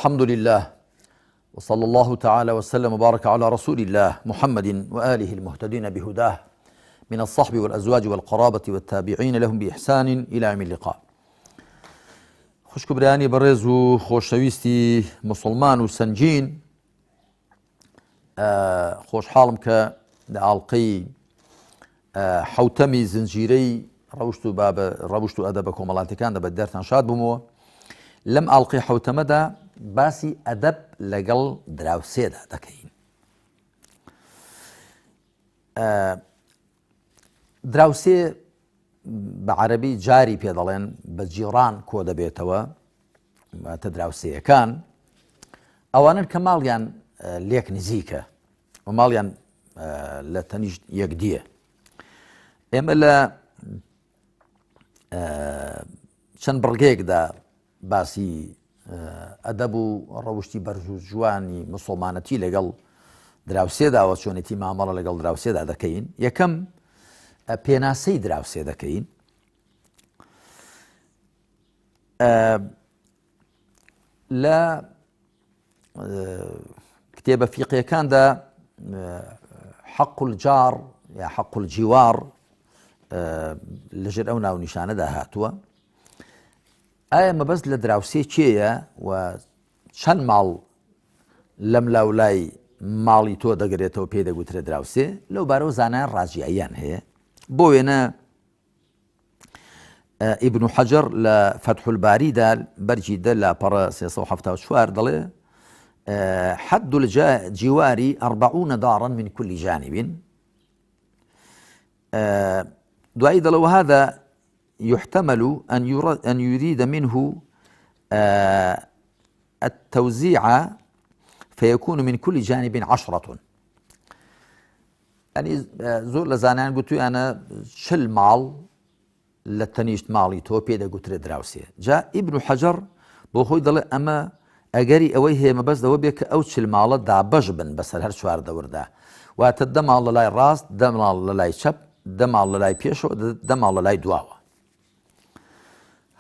الحمد لله وصلى الله تعالى وسلم وبارك على رسول الله محمد وآله المهتدين بهداه من الصحب والأزواج والقرابة والتابعين لهم بإحسان إلى يوم اللقاء. خوشک برانی بەڕێز و خۆشەویستی مسلمان و سنجین، خۆشحاڵم کە لە ئاڵقەی حوتەمی زنجیرەی ڕەوشت و ئەدەبە کۆمەڵاتیەکاندا بە دەرتان شاد بوومەوە. لەم ئاڵقەی حوتەمەدا باسی ئەدەب لەگەڵ دراوسێدا دەکەین. دراوسێ بە عەرەبی جاری پێ دەڵێن، بە جیڕان کۆ دەبێتەوە، واتە دراوسێیەکان ئەوانن کە ماڵیان لێک نزیکە و ماڵیان لە تەنیشت یەکدیە. ئێمە لە چەند بڕگەیەکدا باسی ئەدەب و ڕەوشتی بەرز و جوانی موسڵمانەتی لەگەڵ دراوسێدا و چۆنێتی مامەڵە لەگەڵ دراوسێدا دەکەین. یەکەم پێناسەی دراوسێ دەکەین. لە کتێبە فیقیەکاندا حەق الجار یا حەق الجیوار لەژێر ئەو ناونیشانەدا هاتووە. ئایا مەبەست لە دراوسێ چێیە و چەند ماڵ لەم لاولای ماڵی تۆ دەگرێتەوە پێی دەگوترێت دراوسێ؟ لەو بارەوە زانایان ڕاجیاییان هەیە. بۆ وێنە ئیبن حەجەر لە فەتح الباریدا بەرجی دە لە پەڕە 374 دەڵێ حد الجوار 40 دارا من كل جانب. دوایی دەڵێ وهذا يحتمل أن يريد منه التوزيع فيكون من كل جانب 10. يعني زۆر لە زانایان گوتووی ئەنە 40 ماڵ لە تەنیشت ماڵی تۆ پێ دەگوترێت دراوسێ. جا ئیبن حەجەر بۆ خۆی دەڵێ ئەمە ئەگەری ئەوەی هەیە مەبەست دەوە بێت کە ئەو 40 ماڵە دابەش بن بەسەر هەر چوار دەوردا، واتە 10 ماڵ لە لای ڕاست، 10 ماڵ لە لای چەپ، 10 ماڵ لە لای پێشەوە، 10 ماڵ لە لای دواوە.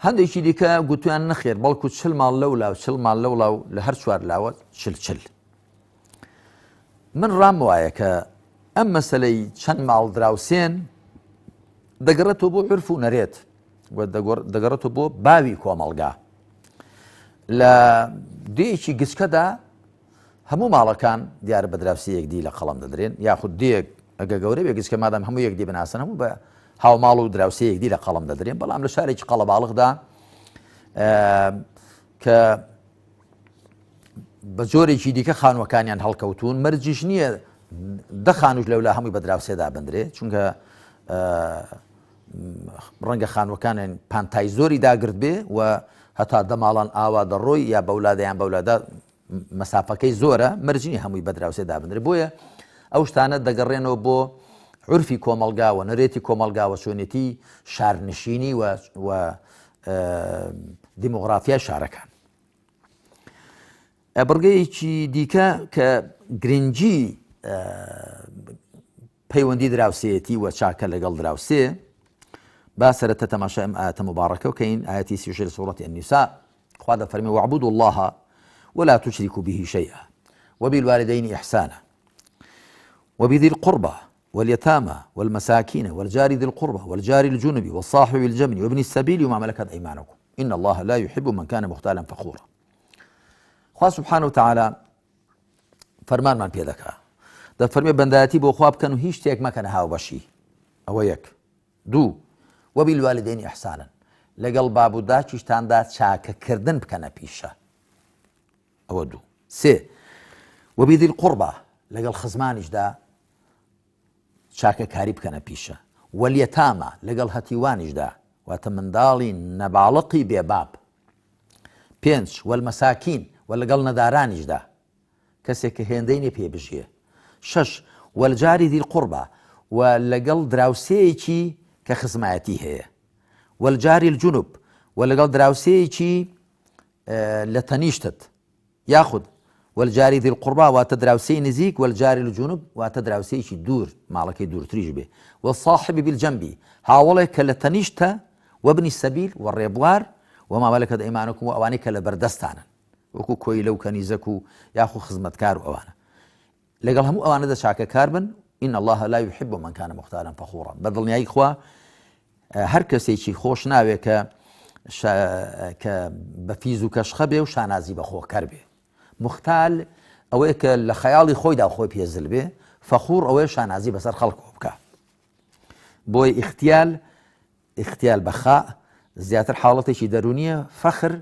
هەندێکی دیکە گوتویان نەخێر، بەڵکو 40 ماڵ لەولاو 40 ماڵ لەولاو لە هەر چوار لاوە 40. من ڕام وایە کە ئەم مەسەلەی چەند ماڵ دراوسێن دەگەڕێتەوە بۆ عورف و نەرێت و دەگەڕێتەوە بۆ باوی کۆمەڵگا. لە دێیەکی گچکەدا هەموو ماڵەکان دیارە بە دراوسێ یەکدی لە قەڵەم دەدرێن، یاخود دێک ئەگە گەورەی بێ گچکە مادام هەموو یەکدی بناسن هەموو بە هاوماڵ و دراوسێ یەکدی لە قەڵەم دەدرێن. بەڵام لە شارێکی قەڵەباڵغدا کە بە جۆرێکی دیکە خانووەکانیان هەڵکەوتون، مەرجیش نییە 10 خانووش لەولا هەمووی بە دراوسێدا بندرێ، چونکە ڕەنگە خانووەکانیان پانتای زۆری داگرت بێ و هەتا 10 ماڵان ئاوا دەڕۆی یا بەولادەیان بەولادە مەسافەکەی زۆرە، مەرجنی هەمووی بە دراوسێدا بندرێ. بۆیە ئەو شتانە دەگەڕێنەوە بۆ عورفی کۆمەڵگا و نەرێتی کۆمەڵگا و چۆنێتی شارنشینی و دیمۆغرافیای شارەکان. بڕگەیەکی دیکە کە گرنگی پەیوەندی دراوسێتی و چاکە لەگەڵ دراوسێ، با سەرەتا تەماشای ئەم ئاەتە مبارەکە بکەین، ئاەتی 36 سوورەتی النیساء. خوا دەفەرمێ واعبدوا الله ولا تشركوا به شيئا وبالوالدين إحسانا وبذي القربى واليتامى والمساكين والجار ذي القربى والجار الجنب والصاحب بالجنب وابن السبيل وما ملكت أيمانكم إن الله لا يحب من كان مختالا فخورا. خوا سبحانه وتعالى فەرمانمان پێ دەکا، دەفەرمێ بەندایەتی بۆ خوا بکەن و هیچ شتێک مەکەنە هاوبەشی. ئەوە یەک. دوو، وبالوالدين إحسانا، لەگەڵ باب و داچیشتاندا چاکەکردن بکەنە پیشە. ئەوە دوو. سێ، وبذي القربى، لەگەڵ خزمانیشدا چاکەکاری بکەنە پیشە. واليتامى، لەگەڵ هەتیوانیشدا، واتە منداڵی نەباڵقی بێباب. 5، والمەساکین، و لەگەڵ نەدارانیشدا، کەسێک کە هێندەی نێ پێ بژێ. 6، والجاری ذی القربى، و لەگەڵ دراوسەیەکی کە خزمایەتی هەیە. والجاری الجنوب، و لەگەڵ دراوسەیەکی لە تەنیشتت، یاخود والجاری ذی القربى واتە دراوسەی نزیک، والجاری الجنوب واتە دراوسەیەکی دوور، ماڵەکەی دوورتریش بێ. والصاحب بالجنب، هاوڵێک کە لە تەنیشتە، وابن السبيل، و ڕێبوار، وما ملكت أيمانكم، و ئەوانەی کە لە بەردەستانن. وەکو کۆی لەو کەنیزەک و یاخو خزمەتکار و ئەوانە لەگەڵ هەموو ئەوانەدا چاکەکار بن إن الله لا يحب من كان مختالا فخورا بەدڵنیایی خوا هەر کەسێکی خۆش ناوێ کە بەفیز و کەشخە بێ و شانازی بەخۆکەر بێ مختال ئەوەیە کە لە خەیاڵی خۆیدا خۆی پێزل بێ فەخور ئەوەیە شانازی بەسەر خەڵکەوە بکە بۆی اختیال بەخا زیاتر حاڵەتێکی دەرونیە فەخر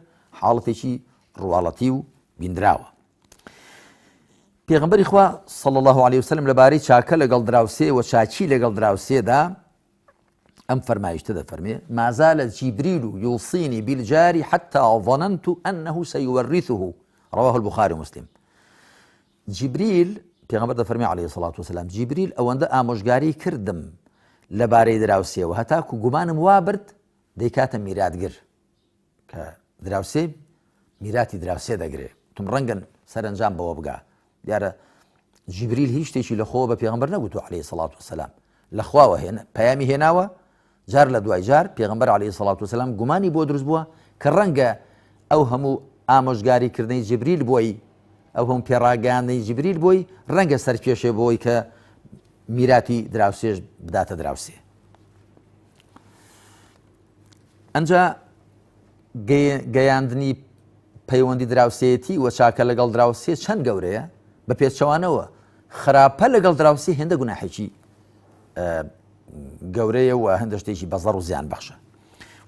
حاڵەتێکی ڕواڵەتی و بیندراوە پێغەمبەری خوا صلی الله عليه وسلم لەبارەی چاکە لەگەڵ دراوسێ و چاچی لەگەڵ دراوسێدا ئەم فەرمایشتە دەفەرمێ ما زال جبريل يوصيني بالجار حتى ظننت أنه سيورثه رواه البخاري ومسلم جبريل پێغەمبەر دەفەرمێ عليه الصلاة والسلام جبريل ئەوەندە ئامۆژگاری کردم لەبارەی دراوسێەوە هەتاکو گومانم وا برد دەیکاتە میراتگر کە دراوسێ میراتی دراوسێ دەگرێ تم ڕەنگەن سەرنجام بەوە بگا دیارە جبريل هیچ شتێکی لە خۆوە بە پێغەمبەر نەگوتووە عليه الصلاة والسلام لە خواوە پەیامی هێناوە جار لە دوای جار پێغەمبەر عليه الصلاة والسلام گومانی بۆ دروست بووە کە ڕەنگە ئەو هەموو ئامۆژگاریکردنەی جبريل بۆی ئەو هەموو پێڕاگەاندنەی جبريل بۆی ڕەنگە سەرکێشێ بۆی کە میراتی دراوسێش بداتە دراوسێ ئەنجا گەیاندنی پەیوەندی دراوسێتی و چاکە لەگەڵ دراوسێ چەند گەورەیە بە پێچەوانەوە خراپە لەگەڵ دراوسێ هێندە گوناحێکی گەورەیە و هەندە شتێکی بەزەڕ و زیان بەخشە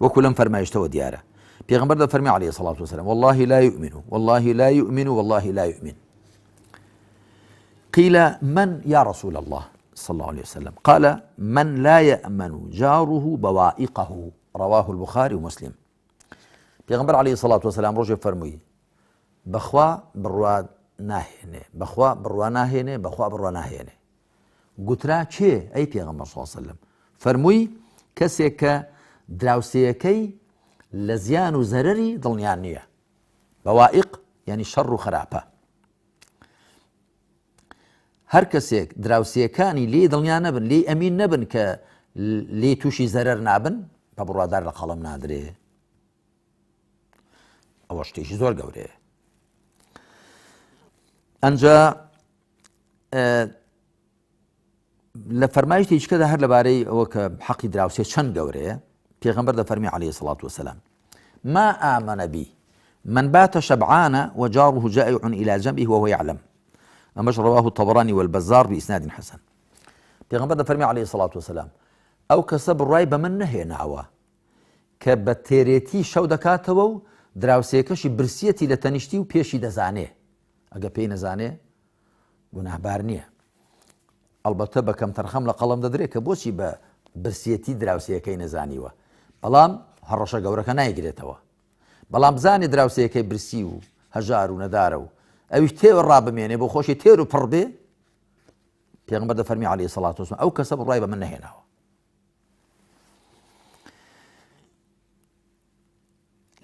وەکو لەم فەرمایشتەوە دیارە پێغەمبەر دەفەرمێ عليه الصلاة والسلام والله لا يؤمن والله لا يؤمن والله لا يؤمن قيل من يا رسول الله صلى الله عليه وسلم قال من لا يأمن جاره بوائقه رواه البخاري ومسلم پێغەمبەر عليه الصلاة والسلام ڕۆژێ فەرمووی بەخوا بڕوا ناهێنێ بەخوا بڕوا ناهێنێ بەخوا بڕوا ناهێنێ گوترا کێ ئەی پێغەمبەر صلی الله عليه وسلم فەرمووی کەسێک کە دراوسەیەکەی لە زیان و زەرەری دڵنیان نییە بەوائق یعنی شەڕ و خراپە هەر کەسێک دراوسەکانی لێ دڵنیان نەبن لێ ئەمین نەبن کە لێ تووشی زەرەر نابن بە بڕوادار لە قەڵەم نادرێ ئەوە شتێکی زۆر گەورەیە ئەنجا لە فەرمایشتی هیچکەدا هەر لەبارەی ئەوە کە حەقی دراوسێ چەند گەورەیە پێغەمبەر دەفەرمێ عليه الصلاة والسلام ما آمن بي من بات شبعان وجاره جائع إلى جنبه وهو يعلم أمش رواه الطبراني والبزار بإسناد حسن پێغەمبەر دەفەرمێ عليه الصلاة والسلام ئەو کەسە بڕای بە من نەهێناوە کە بە تێرێتی شەو دەکاتەوە و دراوسێکەشی برسیەتی لە تەنیشتی و پێشی دەزانێ ئەگە پێی نەزانێ گوناهبار نییە ئەلبەتە بە کەم تەرخەم لە قەڵەم دەدرێت کە بۆچی بە برسیەتی دراوسەکەی نەزانیوە بەڵام هەڕەشە گەورەکە نایگرێتەوە بەڵام بزانێ دراوسەکەی برسی و هەژار و نەدارە و ئەویش تێوە ڕابمێنێ بۆ خۆشی تێر و پڕ بێ پێغەمبەر دەفەرمی عليه الصلاة والسلام ئەو کەسە بڕای بە من نەهێناوە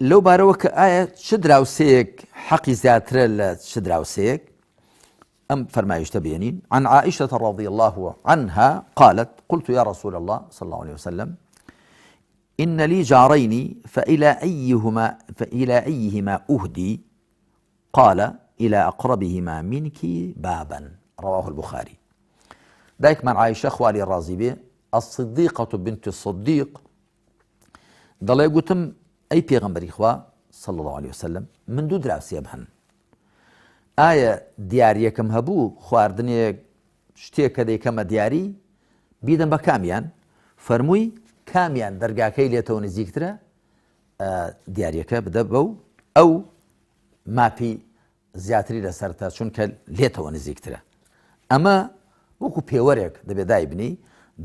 لەو بارەوە کە ئایا چ دراوسەیەک حەقی زیاترە لە چ دراوسەیەک أم فرمايش تبينين عن عائشة رضي الله عنها قالت قلت يا رسول الله صلى الله عليه وسلم إن لي جارين فإلى أيهما أهدي قال إلى أقربهما منك بابا رواه البخاري ذلك من عائشة خوالي الرازي به الصديقة بنت الصديق ضل يقولتم أي بيغمبر إخوة صلى الله عليه وسلم من دو دراسي بهن ئایا دیارەکەم هەبوو خواردنێک شتێک کە دەیکەمە دیاری بیدەم بە کامیان فەرمووی کامیان دەرگاکەی لێتەوە نزیکترە دیارەکە بدە بەو ئەو ماپی زیاتری لەسەرتە چونکە لێتەوە نزیکترە ئەمە وەکو پێوەرێک دەبێت دایبنی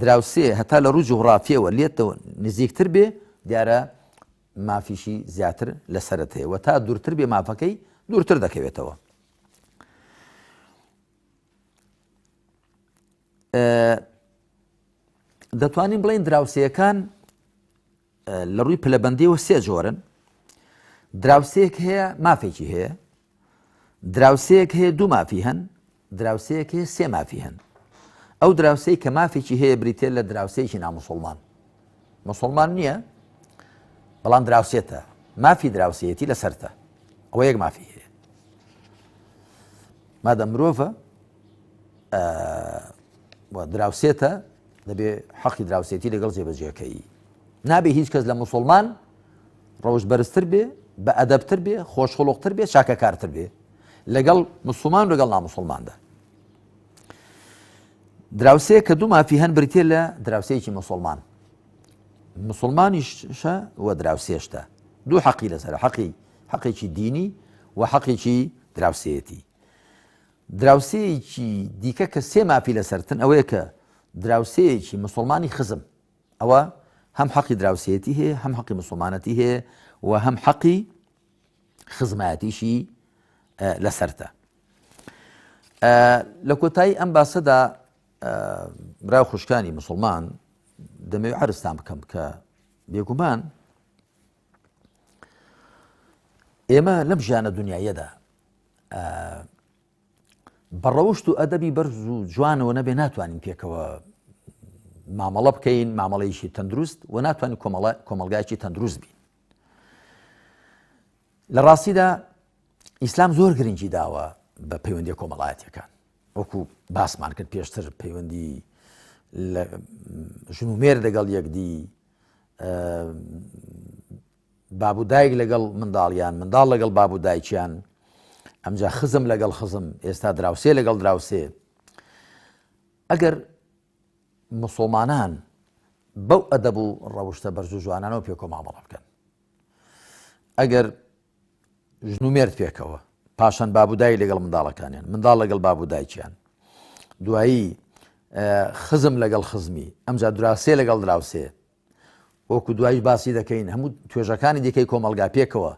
دراوسێ هەتا لە ڕوو جوغرافیەوە لێتەوە نزیکتر بێ دیارە مافیشی زیاتر لەسەرت هەیە و تا دوورتر بێ مافەکەی دوورتر دەکەوێتەوە دەتوانین بڵێن دراوسەکان لە ڕووی پلەبەندیەوە سێ جۆرن دراوسەیەک هەیە مافێکی هەیە دراوسەیەک هەیە دوو مافی هەن دراوسەیەک هەیە سێ مافی هەن ئەو دراوسەی کە مافێکی هەیە بریتێ لە دراوسەیەکی ناموسڵمان مسڵمان نییە بەڵام دراوسێتە مافی دراوسەیەتی لەسەرتە ئەوە یەک مافی هەیە مادە مرۆڤە دراوسێتە دەبێ حەقی دراوسێتی لەگەڵ جێبەجێەکەی نابێ هیچ کەس لە موسڵمان ڕەوش بەرزتر بێ بە ئەدەبتر بێ خۆشخۆڵۆقتر بێ چاکەکارتر بێ لەگەڵ مسلمان لەگەڵ نامسڵماندا دراوسەیە کە دوو مافی هەن بریتێ لە دراوسەیەکی مسلمانیشە و دراوسێشتە دوو حەقی لەسەر حەقێکی دینی و حەقێکی دراوسەیەتی دراوسەیەکی دیکە کە سێ مافی لەسەرتن ئەوەیە کە دراوسەیەکی مسلمانی خزم ئەوە هەم حەقی دراوسەیەتی هەیە هەم حەقی مسلمانەتی هەیە و هەم حەقی خزمایەتیشی لەسەرتە لە کۆتایی ئەم باسەدا برای خوشکانی مسلمان دەمەوێت عەرزتان بکەم کە بێگومان ئێمە لەم ژیانە دنیایەدا بەڕەوشت و ئەدەبی بەرز و جوانەوە نەبێ ناتوانین پێکەوە مامەڵە بکەین مامەڵەیەکی تەندروست و ناتوانین کۆمەلگایەکی تەندروست بین لە ڕاستیدا ئیسلام زۆر گرنگی داوە بە پەیوەندی کۆمەڵایەتیەکان وەکو باسمان کرد پێشتر پەیوەندی ژن و مێر لەگەڵ یەکدی باب و دایک لەگەڵ منداڵیان منداڵ لەگەڵ باب و دایکیان ئەمجا خزم لەگەڵ خزم ئێستا دراوسێ لەگەڵ دراوسێ ئەگەر مسلمانان بەو ئەدەب و ڕەوشتە بەرز و جوانانەوە پێکۆ مامەڵە بکەن ئەگەر ژن و مێرد پێکەوە پاشان باب و دایک لەگەڵ منداڵەکانیان منداڵ لەگەڵ باب و دایکیان دوایی خزم لەگەڵ خزمی ئەمجا دراوسێ لەگەڵ دراوسێ وەکو دوایش باسی دەکەین هەموو توێژەکانی دیکەی کۆمەلگا پێکەوە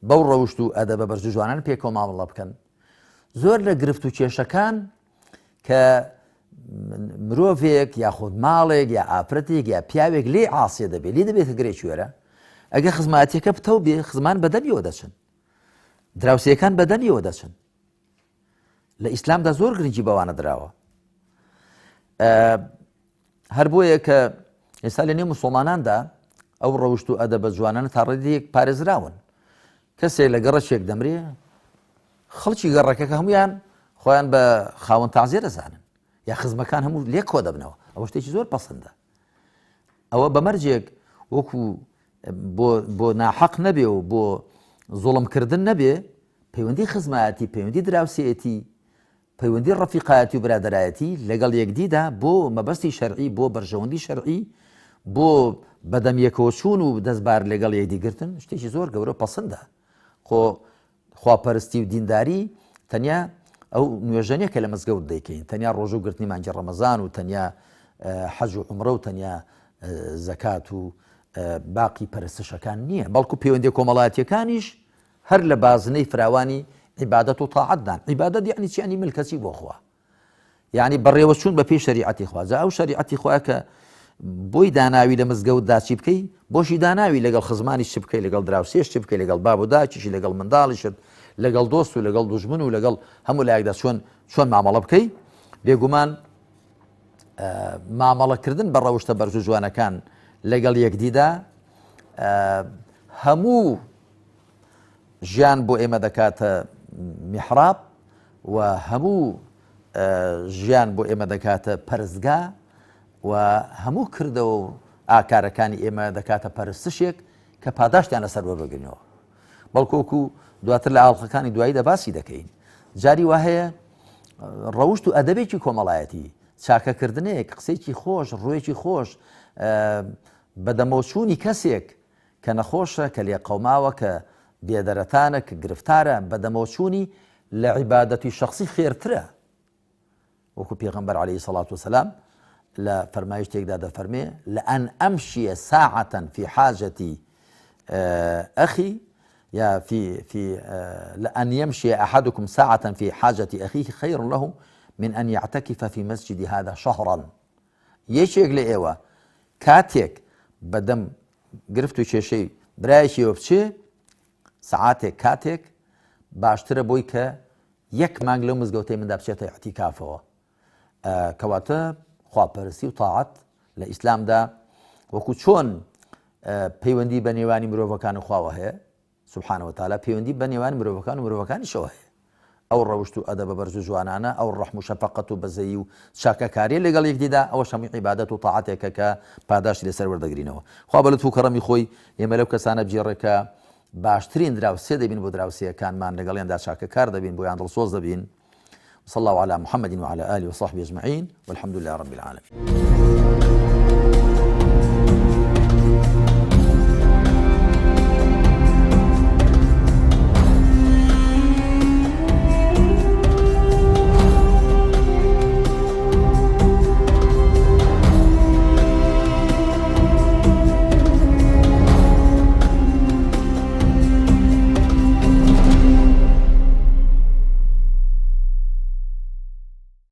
بەو ڕەوشت و ئەدەبە بەرز و جوانان پێکەوە مامەڵە بکەن زۆر لە گرفت و کێشەکان کە مرۆڤێک یاخود ماڵێک یا ئافرەتێک یا پیاوێک لێ عاسیە دەبێت لێ دەبێتە گرێکی وێرە ئەگە خزمەتیەکە پتەو بێ خزمان بەدەمیەوە دەچن دراوسەکان بەدەمیەوە دەچن لە ئیسلامدا زۆر گرنگی بەوانە دراوە هەر بۆیە کە ئێستا لە نێو موسڵماناندا ئەو ڕەوشت و ئەدەبە جوانانە تا ڕێدەیەک پارێزراون کەسێک لە گەڕەکێک دەمرێ خەڵکی گەڕەکەکە هەمویان خۆیان بە خاوەن تازیە دەزانن یا خزمەکان هەموو لێک کۆ دەبنەوە ئەوە شتێکی زۆر پەسەندە ئەوە بەمەرجێک وەکو بۆ ناحەق نەبێ و بۆ زوڵمکردن نەبێ پەیوەندی خزمەتی پەیوەندی دراوسێتی پەیوەندی ڕەفیقایەتی و برادەرایەتی لەگەڵ یەکدیدا بۆ مەبەستی شەرعی بۆ بەرژەوەندی شەرعی بۆ بەدەمیەکەوە چوون و دەستبار لەگەڵ یەکدیگرتن شتێکی زۆر گەورە پەسەندە خواپەرستی و دینداری تەنیا ئەو نوێژەنیە کە لە مزگەوت دەیکەین تەنیا ڕۆژە و گرتنی مانگی ڕەمەزان و تەنیا حەج و عومرە و تەنیا زەکات و باقی پەرستشەکان نییە بەڵکو پەیوەندی کۆمەڵایەتیەکانیش هەر لە بازنەی فراوانی عیبادەت و تاعەتدان عیبادەت یعنی چی؟ یعنی ملکەچی بۆ خوا یعنی بەڕێوەچوون بە پێی شەریعەتی خوا جا ئەو شەریعەتی خوا کە بۆی داناوی لە مزگەوتدا چی بکەی بۆشی داناوی لەگەڵ خزمانی چی بکەی لەگەڵ دراوسێش چی بکەی لەگەڵ باب و داکیشی لەگەڵ منداڵیشت لەگەڵ دۆست و لەگەڵ دوژمن و لەگەڵ هەموو لایەکدا چۆن مامەڵە بکەی بێگومان مامەڵەکردن بە ڕەوشتە بەرز و جوانەکان لەگەڵ یەکدیدا هەموو ژیان بۆ ئێمە دەکاتە میحراب و هەموو ژیان بۆ ئێمە دەکاتە پەرستگا و هەموو کردەوە و ئاکارەکانی ئێمە دەکاتە پەرستشێک کە پاداشتیان لەسەر وەربگرنەوە بەڵکوکو دواتر لە ئاڵلقەکانی دوایی دەباسی دەکەین جاری وا هەیە ڕەوشت و ئەدەبێکی کۆمەڵایەتی چاکەکردنێک قسەیەکی خۆش ڕوویەکی خۆش بەدەمەوچوونی کەسێک کە نەخۆشە کە لێ قەوماوە کە بێدەرەتانە کە گرفتارە بەدەمەوچوونی لە عیبادەتی شخصی خێرترە وەکو پێغەمبەر عەلەیهی سەڵات وسەلام لە فەرمایشتێکدا دەفەرمێ لأن أمشي ساعة في حاجة أخي يا في لأن يمشي أحدكم ساعة في حاجة أخيه خير له من أن يعتكف في مسجد هذا شهرا یەکێک لە ئێوە کاتێک بەدەم گرفت و کێشەی برایەکیەوە بچێ سەعاتێک کاتێک باشترە بۆی کە یەک مانگ لەو مزگەوتەی مندا بچێتە ئیعتیکافەوە کەواتە خواپەرستی و تاعەت لە ئیسلامدا وەکو چۆن پەیوەندی بە نێوانی مرۆڤەکان و خواوە هەیە سوبحانەوە تەعالا پەیوەندی بە نێوانی مرۆڤەکان و مرۆڤەکانیشەوە هەیە ئەو ڕەوشت و ئەدەبە بەرز و جوانانە، ئەو ڕەحم و شەفەقەت و بەزەیی و چاکەکاری لەگەڵ یەکدیدا، ئەوە هەمووی عیبادەت و تاعاتێکە کە پاداشتی لەسەر وەردەگرینەوە. خوا بە لوتف و کەڕەمی خۆی ئێمە لەو کەسانە بجێڕێکە باشترین دراوسێ دەبین بۆ دراوسێکانمان، لەگەڵیاندا چاکەکار دەبین، بۆیان دڵسۆز دەبین. صلى الله على محمد وعلى آله وصحبه أجمعين والحمد لله رب العالمين.